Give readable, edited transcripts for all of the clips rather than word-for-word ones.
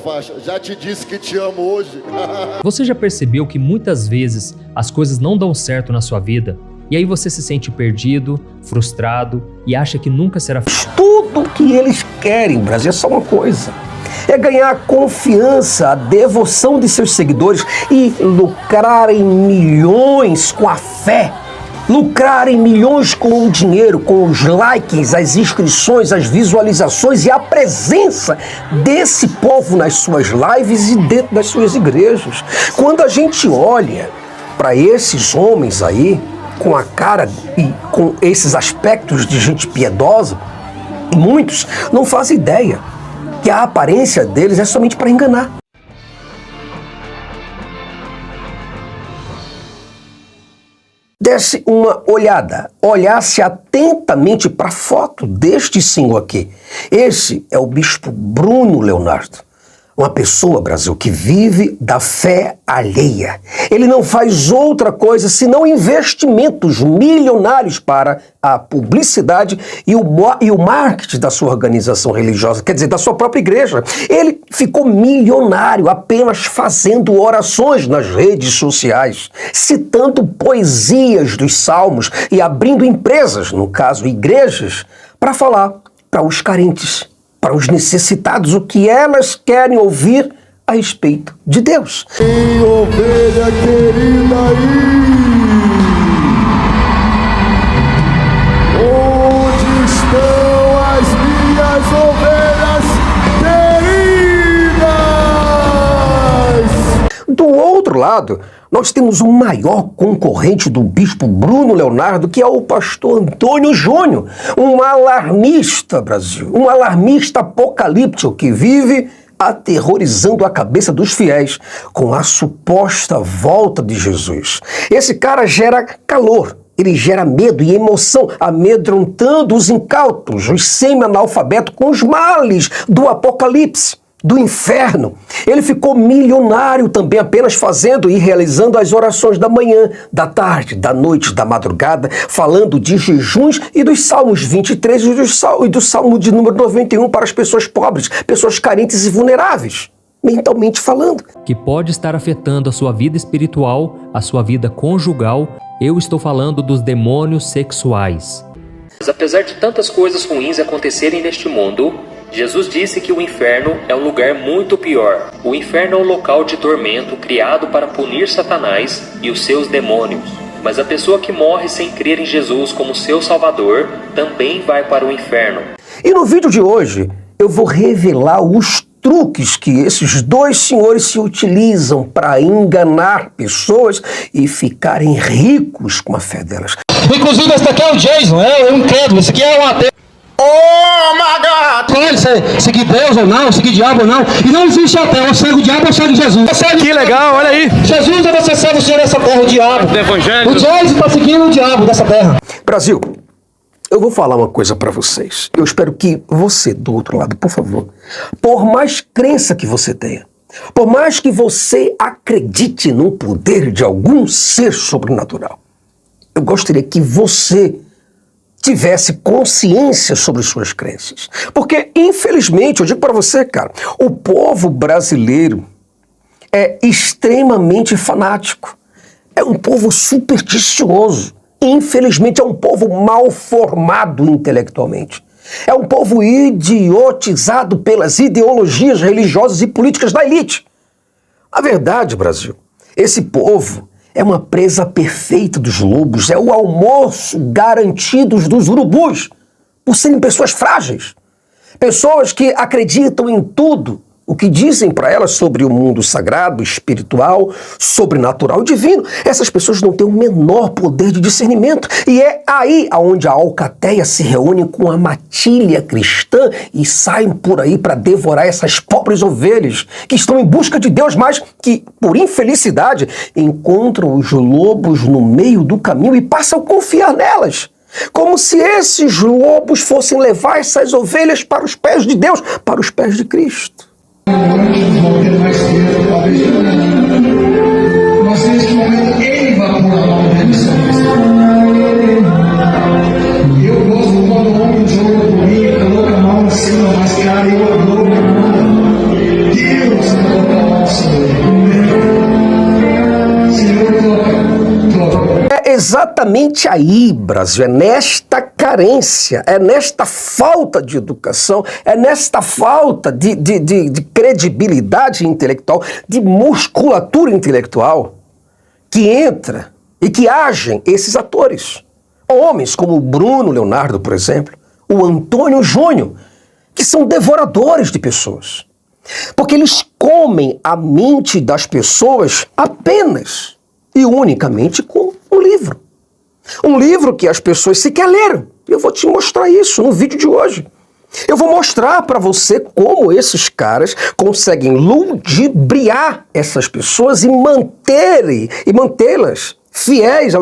faixa. Já te disse que te amo hoje. Você já percebeu que muitas vezes as coisas não dão certo na sua vida? E aí você se sente perdido, frustrado e acha que nunca será feliz? Tudo que eles querem, Brasil, é só uma coisa. É ganhar a confiança, a devoção de seus seguidores e lucrar em milhões com a fé. Lucrar em milhões com o dinheiro, com os likes, as inscrições, as visualizações e a presença desse povo nas suas lives e dentro das suas igrejas. Quando a gente olha para esses homens aí, com a cara e com esses aspectos de gente piedosa, muitos não fazem ideia que a aparência deles é somente para enganar. Desse uma olhada, olhasse atentamente para a foto deste senhor aqui. Esse é o bispo Bruno Leonardo. Uma pessoa, Brasil, que vive da fé alheia. Ele não faz outra coisa senão investimentos milionários para a publicidade e o marketing da sua organização religiosa, quer dizer, da sua própria igreja. Ele ficou milionário apenas fazendo orações nas redes sociais, citando poesias dos salmos e abrindo empresas, no caso igrejas, para falar para os carentes, para os necessitados, o que elas querem ouvir a respeito de Deus. Tem ovelha querida aí? Onde estão as minhas ovelhas queridas? Do outro lado, nós temos o maior concorrente do bispo Bruno Leonardo, que é o pastor Antônio Júnior, um alarmista, Brasil, um alarmista apocalíptico que vive aterrorizando a cabeça dos fiéis com a suposta volta de Jesus. Esse cara gera calor, ele gera medo e emoção, amedrontando os incautos, os semi-analfabetos com os males do apocalipse, do inferno. Ele ficou milionário também apenas fazendo e realizando as orações da manhã, da tarde, da noite, da madrugada, falando de jejuns e dos Salmos 23 e do Salmo de número 91 para as pessoas pobres, pessoas carentes e vulneráveis, mentalmente falando. Que pode estar afetando a sua vida espiritual, a sua vida conjugal. Eu estou falando dos demônios sexuais. Mas apesar de tantas coisas ruins acontecerem neste mundo, Jesus disse que o inferno é um lugar muito pior. O inferno é um local de tormento criado para punir Satanás e os seus demônios. Mas a pessoa que morre sem crer em Jesus como seu Salvador também vai para o inferno. E no vídeo de hoje eu vou revelar os truques que esses dois senhores se utilizam para enganar pessoas e ficarem ricos com a fé delas. Inclusive esse daqui é o Jason, é um incrédulo, esse aqui é um ateu. Oh, my God! Escolhe seguir Deus ou não, seguir diabo ou não. E não existe ateu, ou segue o diabo ou segue Jesus. Que legal, olha aí. Jesus ou você segue o Senhor dessa terra, o diabo. Do evangelho. O Jason está seguindo o diabo dessa terra. Brasil, eu vou falar uma coisa para vocês. Eu espero que você, do outro lado, por favor, por mais crença que você tenha, por mais que você acredite no poder de algum ser sobrenatural, eu gostaria que você tivesse consciência sobre suas crenças. Porque, infelizmente, eu digo para você, cara, o povo brasileiro é extremamente fanático. É um povo supersticioso. Infelizmente, é um povo mal formado intelectualmente. É um povo idiotizado pelas ideologias religiosas e políticas da elite. A verdade, Brasil, esse povo é uma presa perfeita dos lobos, é o almoço garantido dos urubus, por serem pessoas frágeis. Pessoas que acreditam em tudo o que dizem para elas sobre o mundo sagrado, espiritual, sobrenatural e divino. Essas pessoas não têm o menor poder de discernimento. E é aí onde a alcateia se reúne com a matilha cristã e saem por aí para devorar essas pobres ovelhas que estão em busca de Deus, mas que, por infelicidade, encontram os lobos no meio do caminho e passam a confiar nelas. Como se esses lobos fossem levar essas ovelhas para os pés de Deus, para os pés de Cristo. Mas neste momento ele vai pôr a mão dele sobre isso. Eu gosto quando o homem joga comigo, coloca a mão em cima, mas cara, eu adoro meu irmão. Deus exatamente aí, Brasil, é nesta carência, é nesta falta de educação, é nesta falta de credibilidade intelectual, de musculatura intelectual, que entra e que agem esses atores. Homens como o Bruno Leonardo, por exemplo, o Antônio Júnior, que são devoradores de pessoas. Porque eles comem a mente das pessoas apenas e unicamente com um livro. Um livro que as pessoas sequer leram. Eu vou te mostrar isso no vídeo de hoje. Eu vou mostrar para você como esses caras conseguem ludibriar essas pessoas e mantê-las fiéis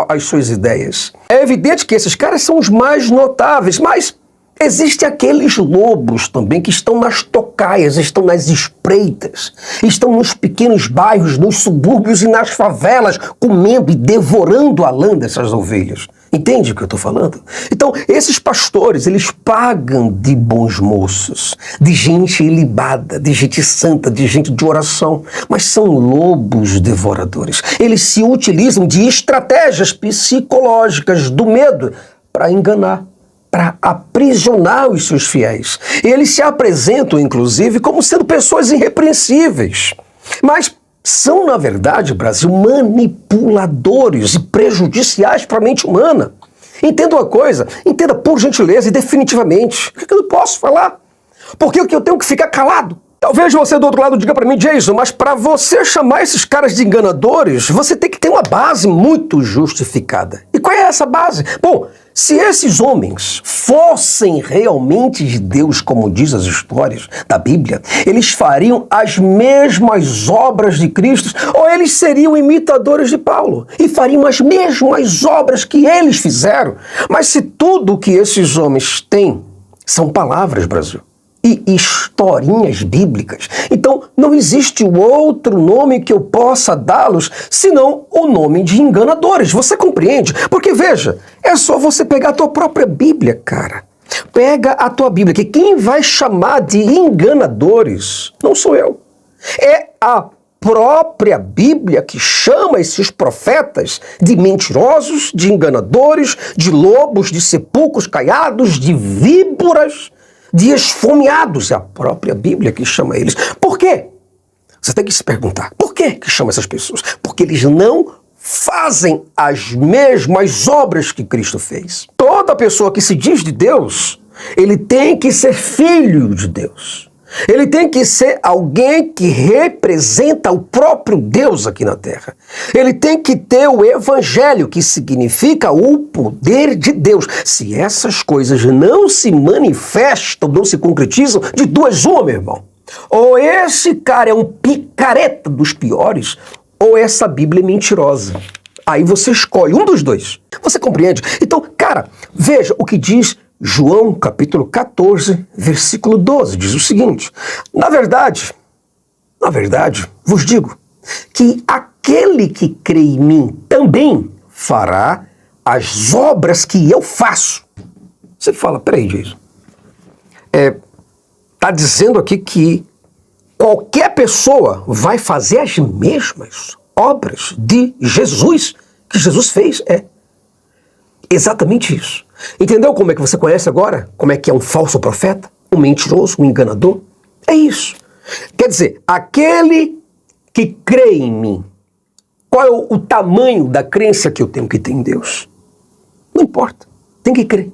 às suas ideias. É evidente que esses caras são os mais notáveis, mas existem aqueles lobos também que estão nas tocaias, estão nas espreitas, estão nos pequenos bairros, nos subúrbios e nas favelas, comendo e devorando a lã dessas ovelhas. Entende o que eu estou falando? Então, esses pastores, eles pagam de bons moços, de gente ilibada, de gente santa, de gente de oração, mas são lobos devoradores. Eles se utilizam de estratégias psicológicas do medo para enganar, para aprisionar os seus fiéis. Eles se apresentam, inclusive, como sendo pessoas irrepreensíveis. Mas são, na verdade, Brasil, manipuladores e prejudiciais para a mente humana. Entenda uma coisa, entenda por gentileza e definitivamente. O que eu não posso falar? Por que eu tenho que ficar calado? Talvez você do outro lado diga para mim, Jason, mas para você chamar esses caras de enganadores, você tem que ter uma base muito justificada. E qual é essa base? Bom, se esses homens fossem realmente de Deus, como diz as histórias da Bíblia, eles fariam as mesmas obras de Cristo, ou eles seriam imitadores de Paulo e fariam as mesmas obras que eles fizeram. Mas se tudo o que esses homens têm são palavras, Brasil, e historinhas bíblicas, então não existe outro nome que eu possa dá-los senão o nome de enganadores. Você compreende? Porque veja, é só você pegar a tua própria Bíblia, cara. Pega a tua Bíblia, que quem vai chamar de enganadores não sou eu. É a própria Bíblia que chama esses profetas de mentirosos, de enganadores, de lobos, de sepulcros caiados, de víboras, de esfomeados. É a própria Bíblia que chama eles. Por quê? Você tem que se perguntar, por que chama essas pessoas? Porque eles não fazem as mesmas obras que Cristo fez. Toda pessoa que se diz de Deus, ele tem que ser filho de Deus. Ele tem que ser alguém que representa o próprio Deus aqui na Terra. Ele tem que ter o Evangelho, que significa o poder de Deus. Se essas coisas não se manifestam, não se concretizam, de duas uma, meu irmão. Ou esse cara é um picareta dos piores, ou essa Bíblia é mentirosa. Aí você escolhe um dos dois. Você compreende? Então, cara, veja o que diz João, capítulo 14, versículo 12, diz o seguinte: na verdade, vos digo que aquele que crê em mim também fará as obras que eu faço. Você fala, peraí, Jason, tá dizendo aqui que qualquer pessoa vai fazer as mesmas obras de Jesus, que Jesus fez? É exatamente isso. Entendeu como é que você conhece agora? Como é que é um falso profeta? Um mentiroso, um enganador? É isso. Quer dizer, aquele que crê em mim. Qual é o tamanho da crença que eu tenho que ter em Deus? Não importa. Tem que crer.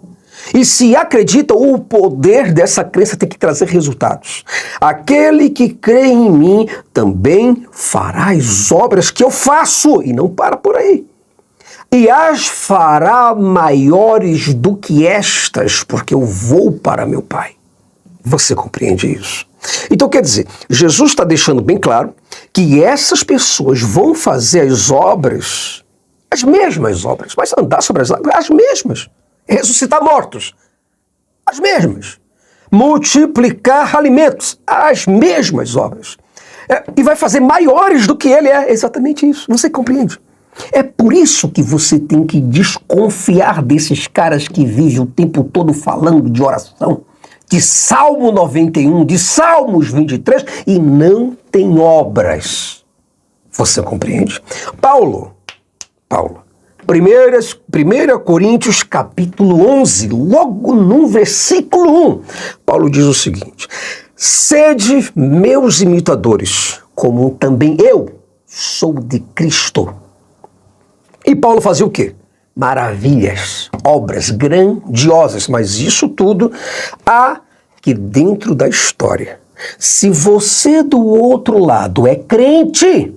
E se acredita, o poder dessa crença tem que trazer resultados. Aquele que crê em mim também fará as obras que eu faço. E não para por aí. E as fará maiores do que estas, porque eu vou para meu Pai. Você compreende isso? Então, quer dizer, Jesus está deixando bem claro que essas pessoas vão fazer as obras, as mesmas obras, mas andar sobre as águas, as mesmas. Ressuscitar mortos, as mesmas. Multiplicar alimentos, as mesmas obras. E vai fazer maiores do que ele é. Exatamente isso. Você compreende? É por isso que você tem que desconfiar desses caras que vivem o tempo todo falando de oração, de Salmo 91, de Salmos 23, e não tem obras. Você compreende? Paulo 1 Coríntios capítulo 11, logo no versículo 1, Paulo diz o seguinte: sede meus imitadores, como também eu sou de Cristo. E Paulo fazia o quê? Maravilhas, obras grandiosas, mas isso tudo há aqui dentro da história. Se você do outro lado é crente,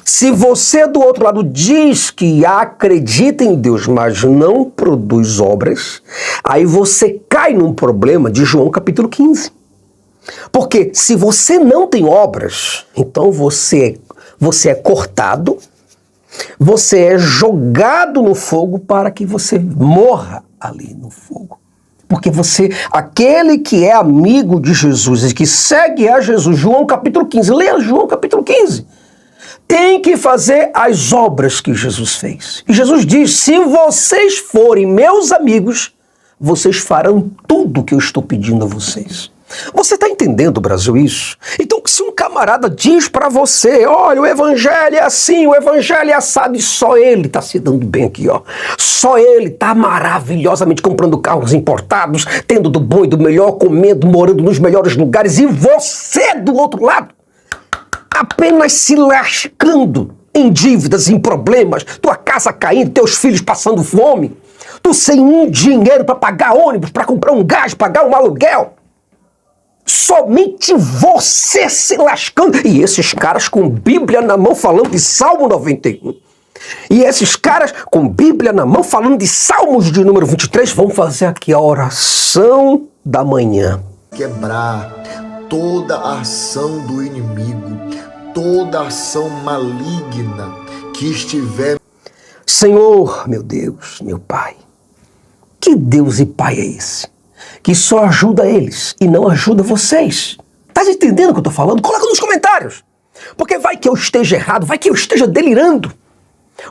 se você do outro lado diz que acredita em Deus, mas não produz obras, aí você cai num problema de João capítulo 15. Porque se você não tem obras, então você é cortado, você é jogado no fogo para que você morra ali no fogo. Porque aquele que é amigo de Jesus e que segue a Jesus, João capítulo 15, leia João capítulo 15, tem que fazer as obras que Jesus fez. E Jesus diz: se vocês forem meus amigos, vocês farão tudo o que eu estou pedindo a vocês. Você está entendendo, Brasil, isso? Então, se um camarada diz para você: olha, o evangelho é assim, o evangelho é assado, e só ele está se dando bem aqui, ó. Só ele está maravilhosamente comprando carros importados, tendo do bom e do melhor, comendo, morando nos melhores lugares, e você do outro lado apenas se lascando em dívidas, em problemas, tua casa caindo, teus filhos passando fome, tu sem um dinheiro para pagar ônibus, para comprar um gás, pagar um aluguel. Somente você se lascando. E esses caras com Bíblia na mão falando de Salmo 91. E esses caras com Bíblia na mão falando de Salmos de número 23 vão fazer aqui a oração da manhã. Quebrar toda a ação do inimigo, toda a ação maligna que estiver. Senhor, meu Deus, meu Pai, que Deus e Pai é esse? Que só ajuda eles e não ajuda vocês. Tá entendendo o que eu tô falando? Coloca nos comentários. Porque vai que eu esteja errado, vai que eu esteja delirando.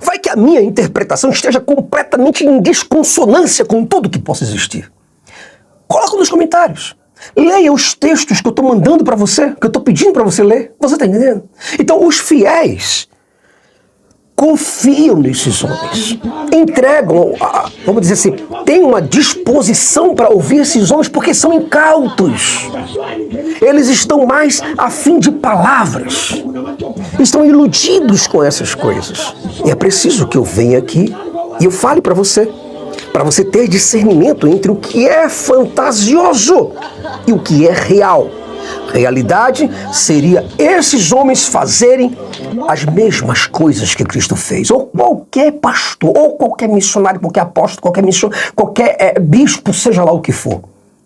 Vai que a minha interpretação esteja completamente em desconsonância com tudo que possa existir. Coloca nos comentários. Leia os textos que eu tô mandando para você, que eu tô pedindo para você ler. Você tá entendendo? Então os fiéis confiam nesses homens, entregam, vamos dizer assim, têm uma disposição para ouvir esses homens porque são incautos. Eles estão mais a fim de palavras, estão iludidos com essas coisas. E é preciso que eu venha aqui e eu fale para você ter discernimento entre o que é fantasioso e o que é real. Realidade seria esses homens fazerem as mesmas coisas que Cristo fez. Ou qualquer pastor, ou qualquer missionário, qualquer apóstolo, qualquer bispo, seja lá o que for.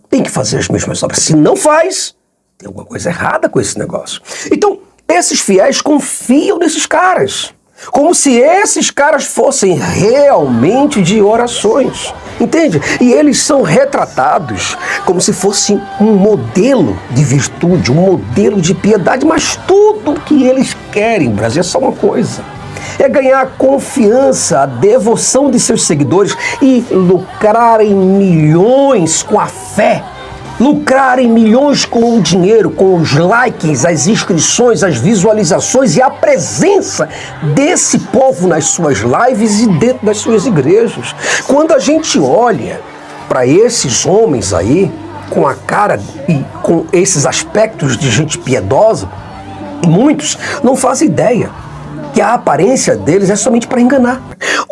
Tem que fazer as mesmas obras. Se não faz, tem alguma coisa errada com esse negócio. Então, esses fiéis confiam nesses caras. Como se esses caras fossem realmente de orações, entende? E eles são retratados como se fosse um modelo de virtude, um modelo de piedade, mas tudo que eles querem, Brasil, é só uma coisa: é ganhar a confiança, a devoção de seus seguidores e lucrar em milhões com a fé. Lucrar em milhões com o dinheiro, com os likes, as inscrições, as visualizações e a presença desse povo nas suas lives e dentro das suas igrejas. Quando a gente olha para esses homens aí, com a cara e com esses aspectos de gente piedosa, muitos não fazem ideia que a aparência deles é somente para enganar.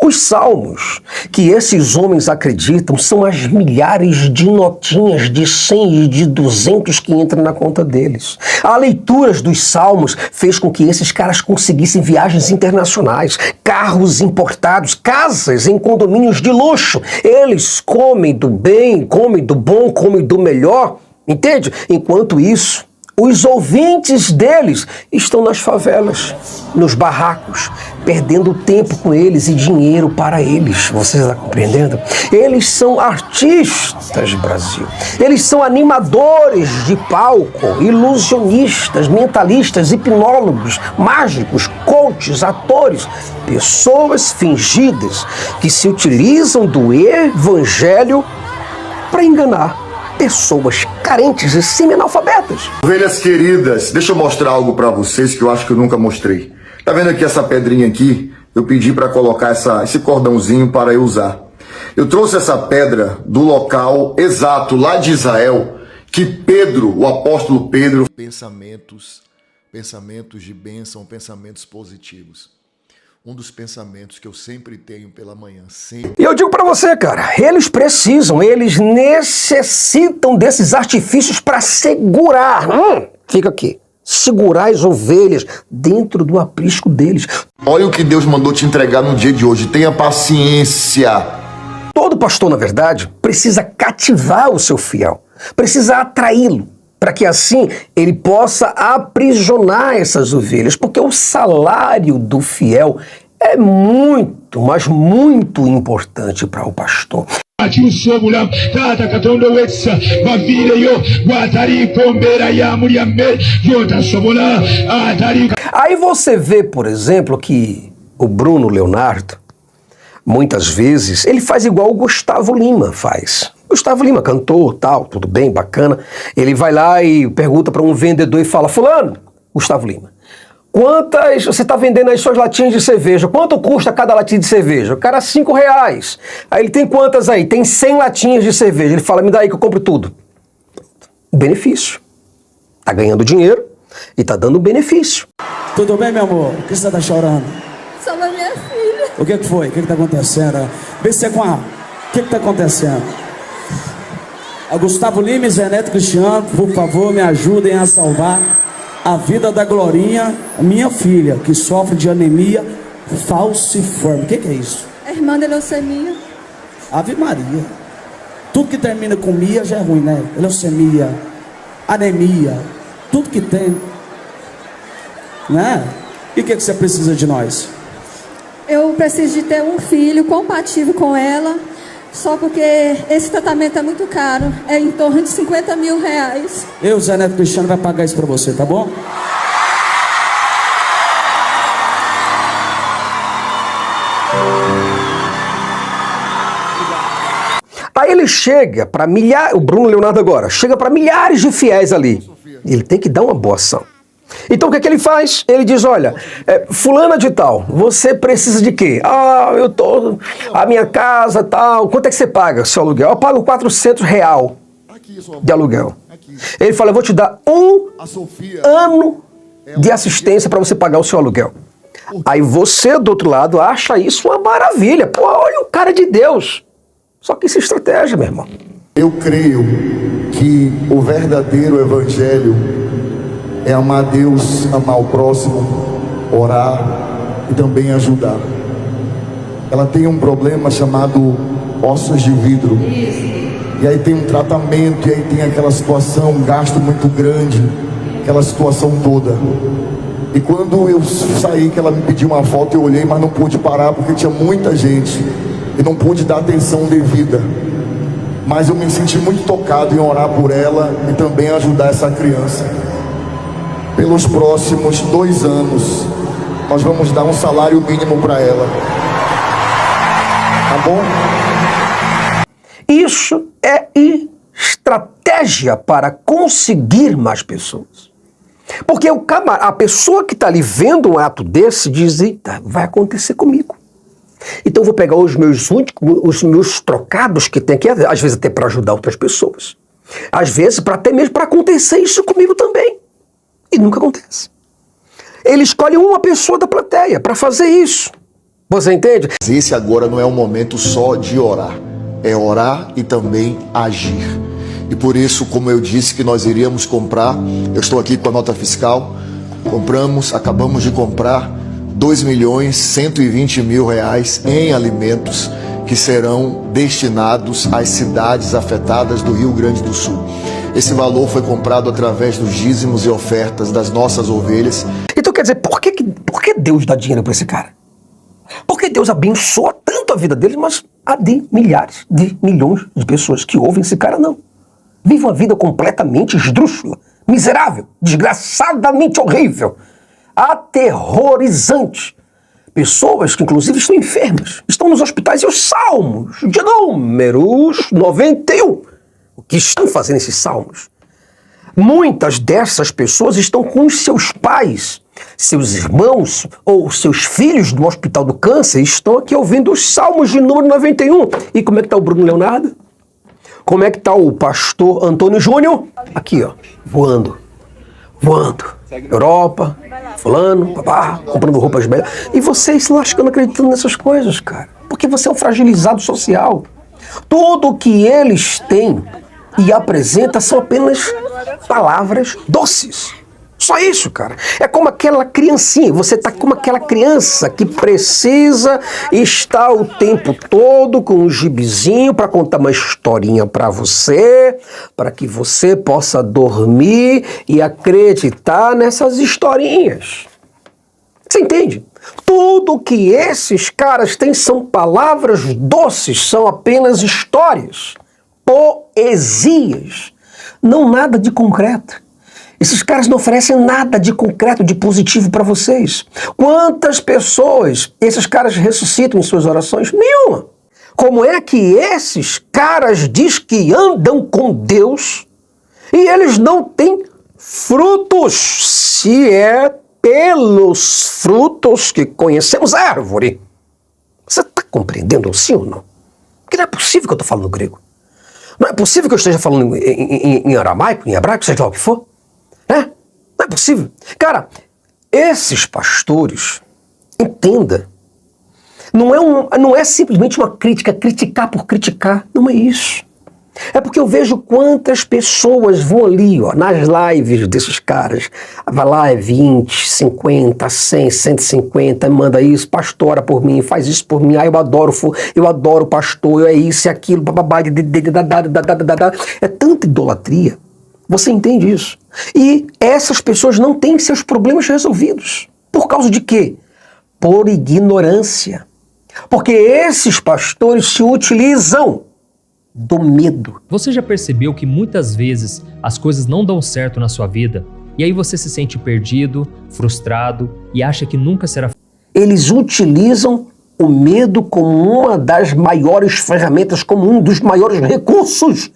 Os salmos que esses homens acreditam são as milhares de notinhas de 100 e de 200 que entram na conta deles. A leitura dos salmos fez com que esses caras conseguissem viagens internacionais, carros importados, casas em condomínios de luxo. Eles comem do bem, comem do bom, comem do melhor, entende? Enquanto isso, os ouvintes deles estão nas favelas, nos barracos, perdendo tempo com eles e dinheiro para eles. Você está compreendendo? Eles são artistas, Brasil. Eles são animadores de palco, ilusionistas, mentalistas, hipnólogos, mágicos, coaches, atores, pessoas fingidas que se utilizam do evangelho para enganar pessoas carentes e semi-analfabetas. Ovelhas queridas, deixa eu mostrar algo para vocês que eu acho que eu nunca mostrei. Tá vendo aqui essa pedrinha aqui? eu pedi para colocar esse cordãozinho para eu usar. Eu trouxe essa pedra do local exato, lá de Israel, que Pedro, o apóstolo Pedro, pensamentos de bênção, pensamentos positivos. Um dos pensamentos que eu sempre tenho pela manhã. Sempre. E eu digo para você, cara, eles necessitam desses artifícios para segurar. Fica aqui. Segurar as ovelhas dentro do aprisco deles. Olha o que Deus mandou te entregar no dia de hoje. Tenha paciência. Todo pastor, na verdade, precisa cativar o seu fiel. Precisa atraí-lo. Para que assim ele possa aprisionar essas ovelhas. Porque o salário do fiel é muito, mas muito importante para o pastor. Aí você vê, por exemplo, que o Bruno Leonardo, muitas vezes, ele faz igual o Gustavo Lima faz. Gustavo Lima, cantor, tal, tudo bem, bacana. Ele vai lá e pergunta para um vendedor e fala: fulano, Gustavo Lima, quantas você está vendendo as suas latinhas de cerveja? Quanto custa cada latinha de cerveja? O cara, R$5. Aí ele tem quantas aí? Tem 100 latinhas de cerveja. Ele fala: me dá aí que eu compro tudo. Benefício. Tá ganhando dinheiro e tá dando benefício. Tudo bem, meu amor? Por que você tá chorando? Só da minha filha. O que foi? O que tá acontecendo? Vê se é com a... O que tá acontecendo? A Gustavo Lima e Zé Neto Cristiano, por favor, me ajudem a salvar a vida da Glorinha, minha filha, que sofre de anemia falciforme. O que é isso? É irmã da leucemia. Ave Maria. Tudo que termina com mia já é ruim, né? Leucemia, anemia, tudo que tem. Né? E o que você precisa de nós? Eu preciso de ter um filho compatível com ela, só porque esse tratamento é muito caro. É em torno de R$50 mil. Eu, Zé Neto Cristiano, vai pagar isso pra você, tá bom? Aí ele chega para milhares, o Bruno Leonardo agora, chega para milhares de fiéis ali. Ele tem que dar uma boa ação. Então o que é que ele faz? Ele diz: olha, fulana de tal, você precisa de quê? A minha casa tal, quanto é que você paga seu aluguel? Eu pago R$400 de aluguel. Ele fala: eu vou te dar um ano de assistência para você pagar o seu aluguel. Aí você, do outro lado, acha isso uma maravilha. Pô, olha o cara de Deus. Só que isso é estratégia, meu irmão. Eu creio que o verdadeiro evangelho é amar Deus, amar o próximo, orar e também ajudar. Ela tem um problema chamado ossos de vidro. E aí tem um tratamento, e aí tem aquela situação, um gasto muito grande, aquela situação toda. E quando eu saí, que ela me pediu uma foto, eu olhei, mas não pude parar porque tinha muita gente e não pude dar atenção devida. Mas eu me senti muito tocado em orar por ela e também ajudar essa criança. Pelos próximos 2 anos, nós vamos dar um salário mínimo para ela. Tá bom? Isso é estratégia para conseguir mais pessoas. Porque a pessoa que está ali vendo um ato desse diz: eita, vai acontecer comigo. Então eu vou pegar os meus trocados que tem aqui, às vezes até para ajudar outras pessoas. Às vezes até mesmo para acontecer isso comigo também. E nunca acontece. Ele escolhe uma pessoa da plateia para fazer isso. Você entende? Esse agora não é um momento só de orar. É orar e também agir. E por isso, como eu disse que nós iríamos comprar, eu estou aqui com a nota fiscal, acabamos de comprar R$2.120.000 em alimentos que serão destinados às cidades afetadas do Rio Grande do Sul. Esse valor foi comprado através dos dízimos e ofertas das nossas ovelhas. Então quer dizer, por que Deus dá dinheiro para esse cara? Por que Deus abençoa tanto a vida dele, mas há de milhares, de milhões de pessoas que ouvem esse cara não? Vive uma vida completamente esdrúxula, miserável, desgraçadamente horrível, aterrorizante. Pessoas que inclusive estão enfermas, estão nos hospitais, e os salmos de números 91. O que estão fazendo esses salmos? Muitas dessas pessoas estão com os seus pais seus irmãos ou seus filhos do Hospital do Câncer estão aqui ouvindo os Salmos de número 91. E como é que está o Bruno Leonardo? Como é que está o pastor Antônio Júnior? Aqui, ó, voando. Europa, fulano, papá, comprando roupas belas. E vocês se lascando acreditando nessas coisas, cara. Porque você é um fragilizado social. Tudo que eles têm e apresentam são apenas palavras doces. Só isso, cara. É como aquela criancinha. Você tá como aquela criança que precisa estar o tempo todo com um gibizinho para contar uma historinha para você, para que você possa dormir e acreditar nessas historinhas. Você entende? Tudo que esses caras têm são palavras doces, são apenas histórias, poesias, não nada de concreto. Esses caras não oferecem nada de concreto, de positivo para vocês. Quantas pessoas esses caras ressuscitam em suas orações? Nenhuma. Como é que esses caras dizem que andam com Deus e eles não têm frutos? Se é pelos frutos que conhecemos a árvore. Você está compreendendo sim ou não? Porque não é possível que eu estou falando grego. Não é possível que eu esteja falando em aramaico, em hebraico, seja lá o que for. Né? Não é possível. Cara, esses pastores, entenda, não é simplesmente uma crítica, criticar por criticar. Não é isso. É porque eu vejo quantas pessoas vão ali, ó, nas lives desses caras. Vai lá, é 20, 50, 100, 150, manda isso, pastor, ora por mim, faz isso por mim, eu adoro pastor, é isso e aquilo, bababá, é tanta idolatria. Você entende isso? E essas pessoas não têm seus problemas resolvidos. Por causa de quê? Por ignorância. Porque esses pastores se utilizam do medo. Você já percebeu que muitas vezes as coisas não dão certo na sua vida e aí você se sente perdido, frustrado e acha que nunca será? Eles utilizam o medo como uma das maiores ferramentas, como um dos maiores recursos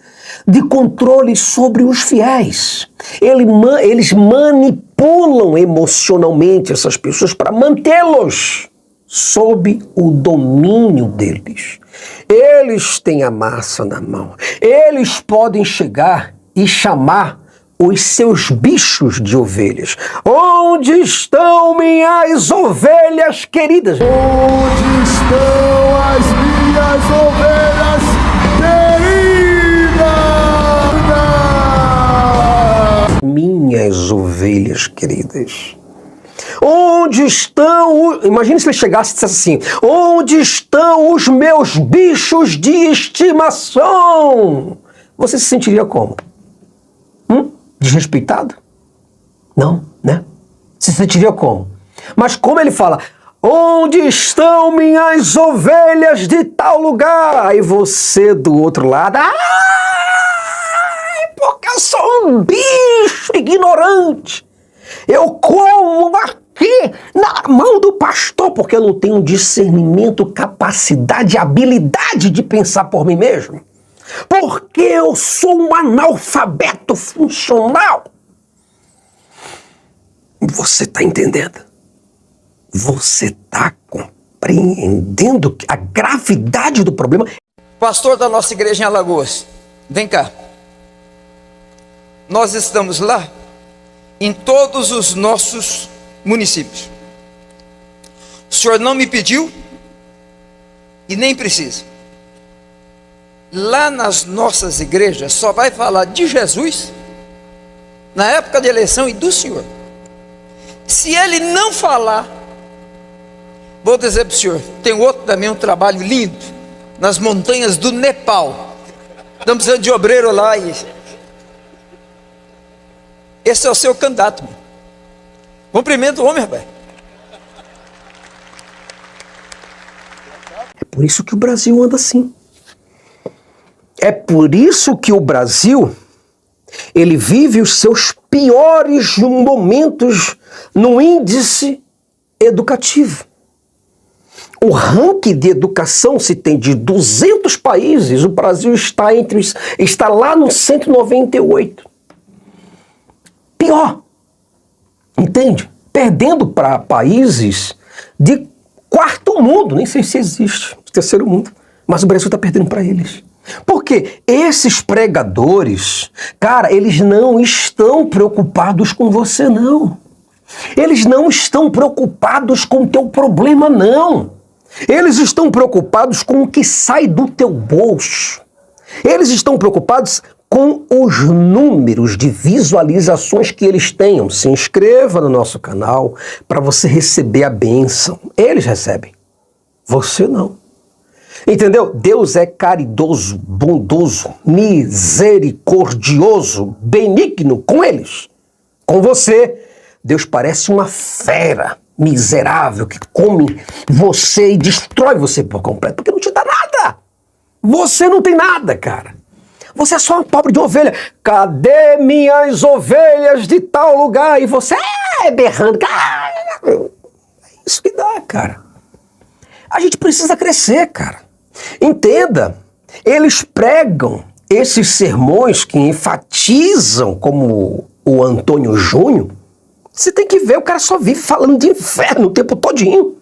de controle sobre os fiéis. Eles manipulam emocionalmente essas pessoas para mantê-los sob o domínio deles. Eles têm a massa na mão. Eles podem chegar e chamar os seus bichos de ovelhas. Onde estão minhas ovelhas queridas? Onde estão as minhas ovelhas queridas? Minhas ovelhas queridas. Onde estão... Imagine se ele chegasse e dissesse assim: onde estão os meus bichos de estimação? Você se sentiria como? Desrespeitado? Não, né? Se sentiria como? Mas como ele fala: onde estão minhas ovelhas de tal lugar? Aí você do outro lado: ai, porque eu sou um bicho ignorante. Eu como aqui na mão do pastor porque eu não tenho discernimento, capacidade, habilidade de pensar por mim mesmo. Porque eu sou um analfabeto funcional. Você está entendendo? Você está compreendendo a gravidade do problema? Pastor da nossa igreja em Alagoas, vem cá. Nós estamos lá em todos os nossos municípios. O senhor não me pediu e nem precisa. Lá nas nossas igrejas só vai falar de Jesus na época da eleição e do senhor. Se ele não falar, vou dizer para o senhor, tem outro também, um trabalho lindo nas montanhas do Nepal. Estamos precisando de obreiro lá e esse é o seu candidato. Cumprimento o homem, rapaz. É por isso que o Brasil anda assim. É por isso que o Brasil, ele vive os seus piores momentos no índice educativo. O ranking de educação, se tem de 200 países, o Brasil está lá no 198. Pior. Entende? perdendo para países de quarto mundo, nem sei se existe, terceiro mundo, mas o Brasil está perdendo para eles. Porque esses pregadores, cara, eles não estão preocupados com você, não. Eles não estão preocupados com o teu problema, não. Eles estão preocupados com o que sai do teu bolso. Eles estão preocupados com os números de visualizações que eles tenham. Se inscreva no nosso canal para você receber a bênção. Eles recebem, você não. Entendeu? Deus é caridoso, bondoso, misericordioso, benigno com eles. Com você, Deus parece uma fera miserável que come você e destrói você por completo, porque não te dá nada. Você não tem nada, cara. Você é só um pobre de ovelha. Cadê minhas ovelhas de tal lugar? E você berrando. É isso que dá, cara. A gente precisa crescer, cara. Entenda, eles pregam esses sermões que enfatizam, como o Antônio Júnior. Você tem que ver, o cara só vive falando de inferno o tempo todinho.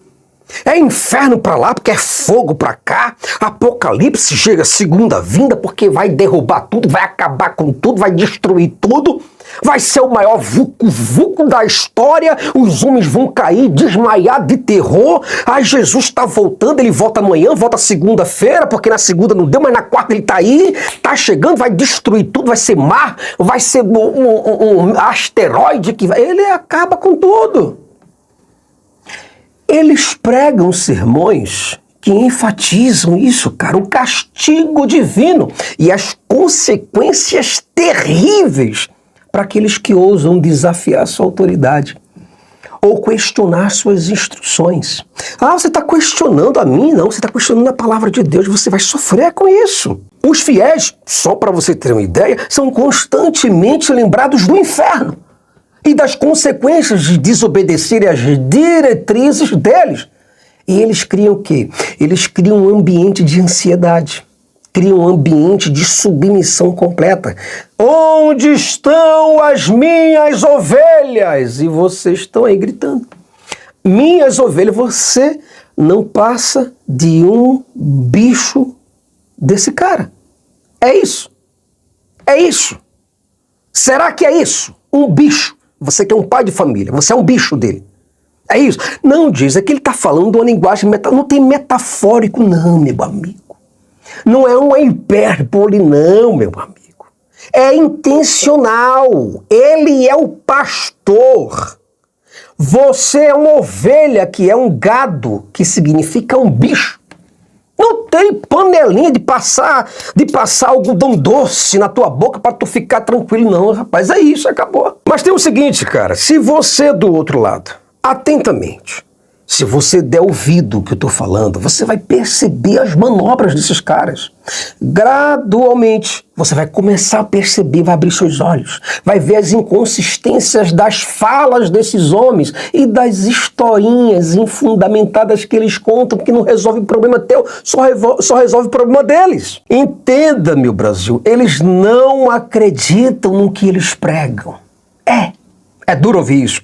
É inferno pra lá, porque é fogo pra cá. Apocalipse chega a segunda vinda, porque vai derrubar tudo, vai acabar com tudo, vai destruir tudo. Vai ser o maior vucu-vucu da história. Os homens vão cair, desmaiar de terror. Aí Jesus está voltando, ele volta amanhã, volta segunda-feira, porque na segunda não deu, mas na quarta ele está aí, está chegando, vai destruir tudo, vai ser mar, vai ser um asteroide que vai... Ele acaba com tudo. Eles pregam sermões que enfatizam isso, cara, o castigo divino e as consequências terríveis para aqueles que ousam desafiar sua autoridade ou questionar suas instruções. Ah, você está questionando a mim? Não, você está questionando a palavra de Deus, você vai sofrer com isso. Os fiéis, só para você ter uma ideia, são constantemente lembrados do inferno e das consequências de desobedecerem às diretrizes deles. E eles criam o quê? Eles criam um ambiente de ansiedade. Criam um ambiente de submissão completa. Onde estão as minhas ovelhas? E vocês estão aí gritando. Minhas ovelhas, você não passa de um bicho desse cara. É isso. É isso. Será que é isso? Um bicho. Você que é um pai de família, você é um bicho dele. É isso. Não, diz, é que ele está falando uma linguagem, não tem metafórico não, meu amigo. Não é uma hipérbole não, meu amigo. É intencional. Ele é o pastor. Você é uma ovelha, que é um gado, que significa um bicho. Não tem panelinha de passar algodão doce na tua boca para tu ficar tranquilo, não, rapaz. É isso, acabou. Mas tem o seguinte, cara, se você do outro lado, atentamente, se você der ouvido ao que eu estou falando, você vai perceber as manobras desses caras. Gradualmente, você vai começar a perceber, vai abrir seus olhos, vai ver as inconsistências das falas desses homens e das historinhas infundamentadas que eles contam, que não resolve o problema teu, só resolve o problema deles. Entenda, meu Brasil, eles não acreditam no que eles pregam. É duro ouvir isso,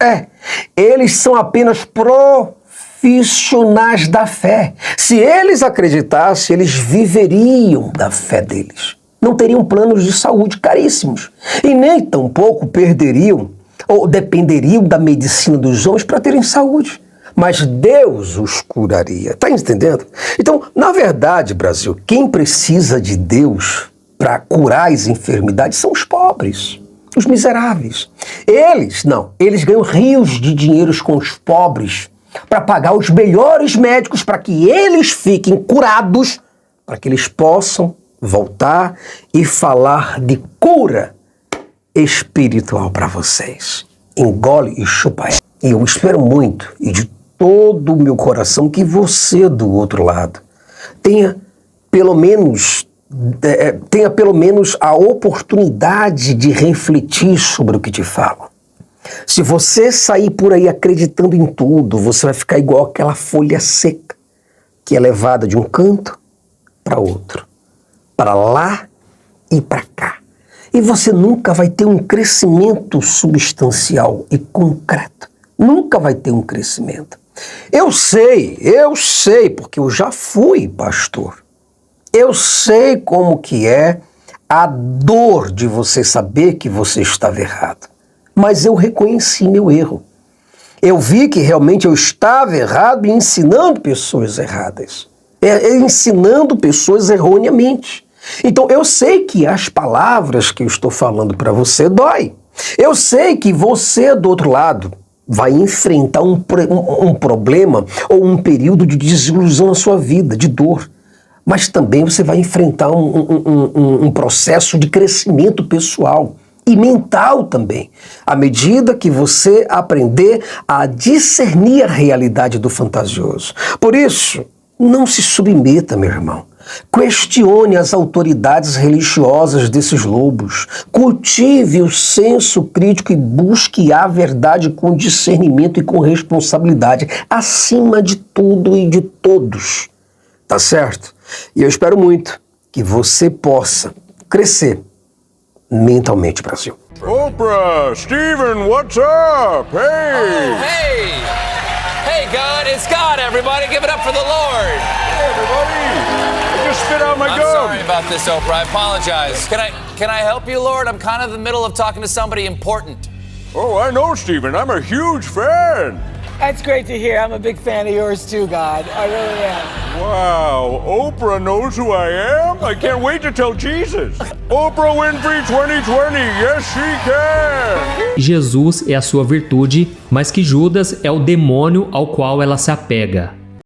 Eles são apenas profissionais da fé. Se eles acreditassem, eles viveriam da fé deles. Não teriam planos de saúde caríssimos. E nem tampouco perderiam ou dependeriam da medicina dos homens para terem saúde. Mas Deus os curaria. Tá entendendo? Então, na verdade, Brasil, quem precisa de Deus para curar as enfermidades são os pobres. Os miseráveis. Eles ganham rios de dinheiros com os pobres para pagar os melhores médicos para que eles fiquem curados, para que eles possam voltar e falar de cura espiritual para vocês. Engole e chupa. E eu espero muito, e de todo o meu coração, que você do outro lado tenha pelo menos a oportunidade de refletir sobre o que te falam. Se você sair por aí acreditando em tudo, você vai ficar igual aquela folha seca que é levada de um canto para outro, para lá e para cá. E você nunca vai ter um crescimento substancial e concreto Nunca vai ter um crescimento. Eu sei, porque eu já fui pastor. Eu sei como que é a dor de você saber que você estava errado. Mas eu reconheci meu erro. Eu vi que realmente eu estava errado e ensinando pessoas erradas. Ensinando pessoas erroneamente. Então eu sei que as palavras que eu estou falando para você dói. Eu sei que você do outro lado vai enfrentar um problema ou um período de desilusão na sua vida, de dor. Mas também você vai enfrentar um processo de crescimento pessoal e mental também, à medida que você aprender a discernir a realidade do fantasioso. Por isso, não se submeta, meu irmão. Questione as autoridades religiosas desses lobos. Cultive o senso crítico e busque a verdade com discernimento e com responsabilidade, acima de tudo e de todos. Tá certo? E eu espero muito que você possa crescer mentalmente, Brasil. Oprah, Steven, what's up? Hey! Oh, hey! Hey, God, it's God, everybody. Give it up for the Lord. Hey, everybody! I just spit out my I'm gum. sorry about this, Oprah. I apologize. Can I help you, Lord? I'm kind of in the middle of talking to somebody important. Oh, I know, Steven. I'm a huge fan. That's great to hear. I'm a big fan of yours too, God. I really am. Wow, Oprah knows who I am? I can't wait to tell Jesus. Oprah Winfrey 2020, yes she can! Jesus é a sua virtude, mas que Judas é o demônio ao qual ela se apega.